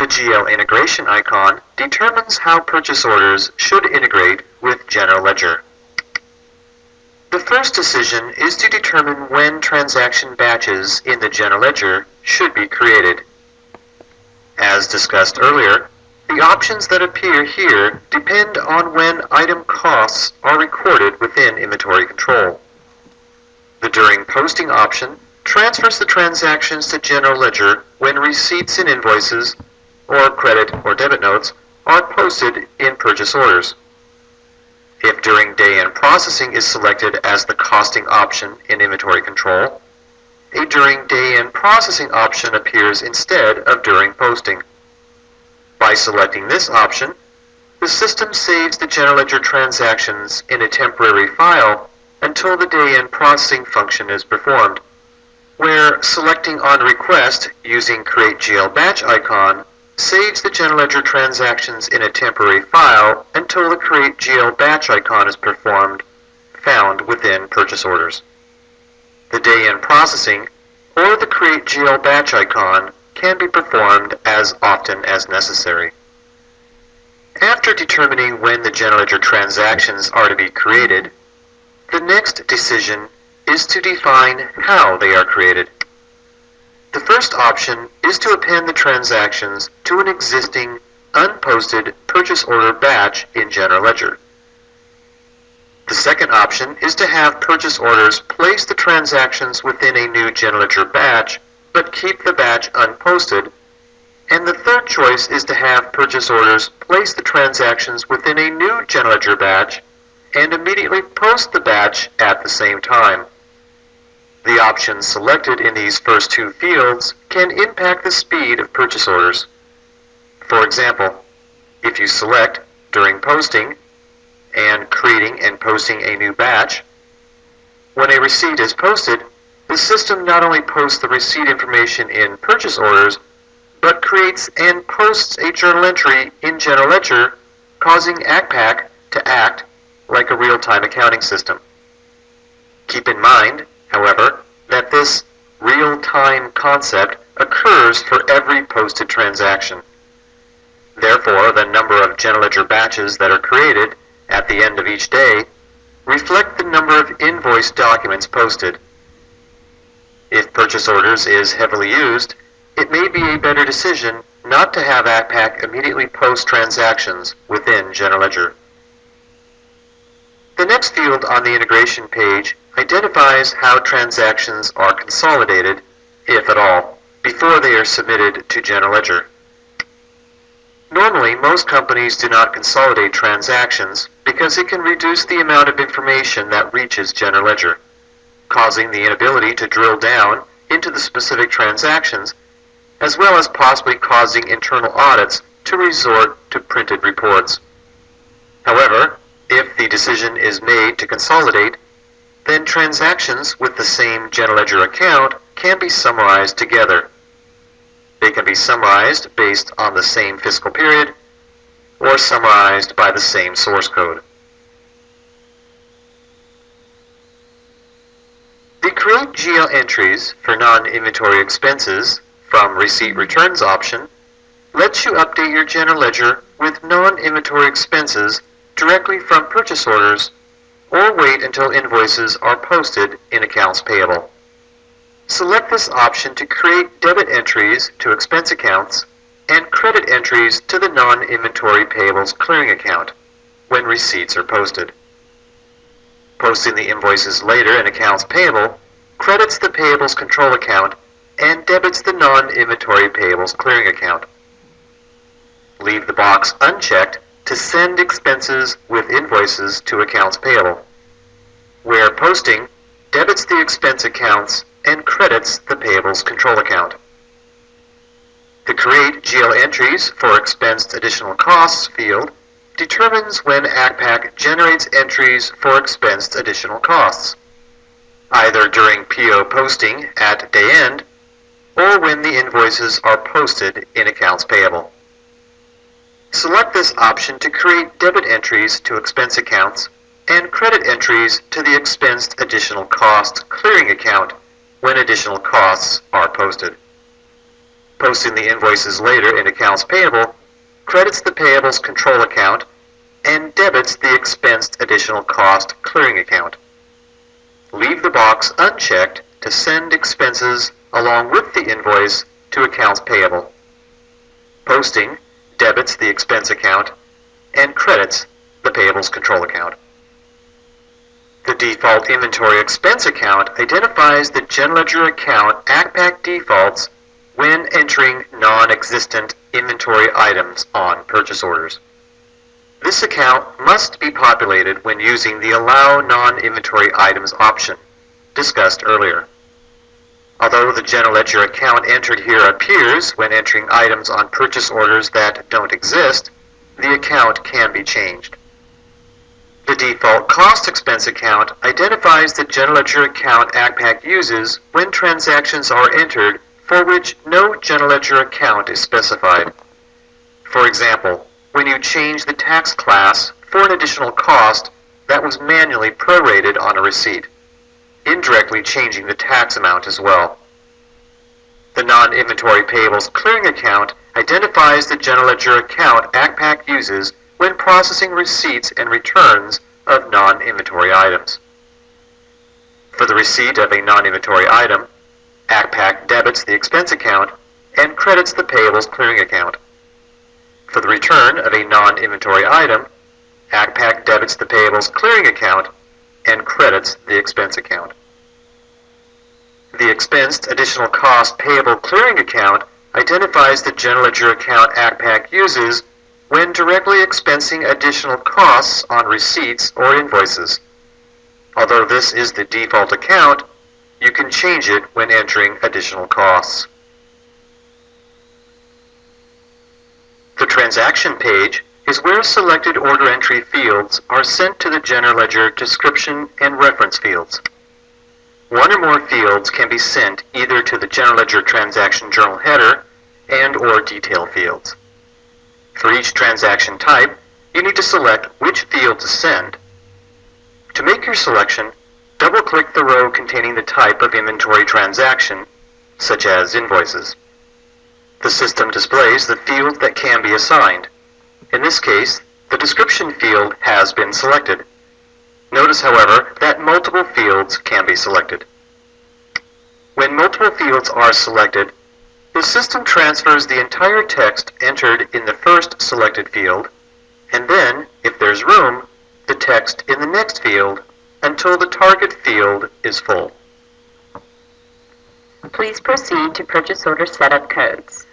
GL integration icon determines how purchase orders should integrate with General Ledger. The first decision is to determine when transaction batches in the General Ledger should be created. As discussed earlier, the options that appear here depend on when item costs are recorded within inventory control. The During Posting option transfers the transactions to General Ledger when receipts and invoices, or credit or debit notes, are posted in purchase orders. If During Day-End Processing is selected as the costing option in inventory control, a During Day-End Processing option appears instead of During Posting. By selecting this option, the system saves the General Ledger transactions in a temporary file until the Day-End Processing function is performed, where selecting on request using Create GL Batch icon saves the General Ledger transactions in a temporary file until the Create GL Batch icon is performed, found within purchase orders. The Day-End Processing or the Create GL Batch icon can be performed as often as necessary. After determining when the General Ledger transactions are to be created, the next decision is to define how they are created. The first option is to append the transactions to an existing, unposted purchase order batch in General Ledger. The second option is to have purchase orders place the transactions within a new General Ledger batch, but keep the batch unposted. And the third choice is to have purchase orders place the transactions within a new General Ledger batch and immediately post the batch at the same time. The options selected in these first two fields can impact the speed of purchase orders. For example, if you select During Posting and creating and posting a new batch, when a receipt is posted, the system not only posts the receipt information in purchase orders, but creates and posts a journal entry in General Ledger, causing Accpac to act like a real-time accounting system. Keep in mind, however, that this real-time concept occurs for every posted transaction. Therefore, the number of General Ledger batches that are created at the end of each day reflect the number of invoice documents posted. If purchase orders is heavily used, it may be a better decision not to have Accpac immediately post transactions within General Ledger. The next field on the integration page identifies how transactions are consolidated, if at all, before they are submitted to General Ledger. Normally, most companies do not consolidate transactions because it can reduce the amount of information that reaches General Ledger, causing the inability to drill down into the specific transactions, as well as possibly causing internal audits to resort to printed reports. However, if the decision is made to consolidate, then transactions with the same General Ledger account can be summarized together. They can be summarized based on the same fiscal period or summarized by the same source code. The Create GL Entries for Non-Inventory Expenses from Receipt Returns option lets you update your General Ledger with non-inventory expenses directly from purchase orders or wait until invoices are posted in accounts payable. Select this option to create debit entries to expense accounts and credit entries to the non-inventory payables clearing account when receipts are posted. Posting the invoices later in accounts payable credits the payables control account and debits the non-inventory payables clearing account. Leave the box unchecked to send expenses with invoices to accounts payable, where posting debits the expense accounts and credits the payables control account. The Create GL Entries for Expensed Additional Costs field determines when Accpac generates entries for expensed additional costs, either during PO posting at day end or when the invoices are posted in accounts payable. Select this option to create debit entries to expense accounts and credit entries to the expensed additional cost clearing account when additional costs are posted. posting the invoices later in accounts payable, credits the payables control account, and debits the expensed additional cost clearing account. Leave the box unchecked to send expenses along with the invoice to accounts payable. Posting debits the expense account and credits the payables control account. The default inventory expense account identifies the general ledger account Accpac defaults when entering non-existent inventory items on purchase orders. This account must be populated when using the Allow Non-Inventory Items option discussed earlier. Although the general ledger account entered here appears when entering items on purchase orders that don't exist, the account can be changed. The default cost expense account identifies the general ledger account Accpac uses when transactions are entered for which no general ledger account is specified. For example, when you change the tax class for an additional cost that was manually prorated on a receipt, indirectly changing the tax amount as well. The non-inventory payables clearing account identifies the general ledger account Accpac uses when processing receipts and returns of non-inventory items. For the receipt of a non-inventory item, Accpac debits the expense account and credits the payables clearing account. For the return of a non-inventory item, Accpac debits the payables clearing account and credits the expense account. The expensed additional cost payable clearing account identifies the general ledger account Accpac uses when directly expensing additional costs on receipts or invoices. Although this is the default account, you can change it when entering additional costs. The transaction page is where selected order entry fields are sent to the general ledger description and reference fields. One or more fields can be sent either to the general ledger transaction journal header and/or detail fields. For each transaction type, you need to select which field to send. To make your selection, double-click the row containing the type of inventory transaction, such as invoices. The system displays the field that can be assigned. In this case, the description field has been selected. Notice, however, that multiple fields can be selected. When multiple fields are selected, the system transfers the entire text entered in the first selected field, and then, if there's room, the text in the next field until the target field is full. Please proceed to purchase order setup codes.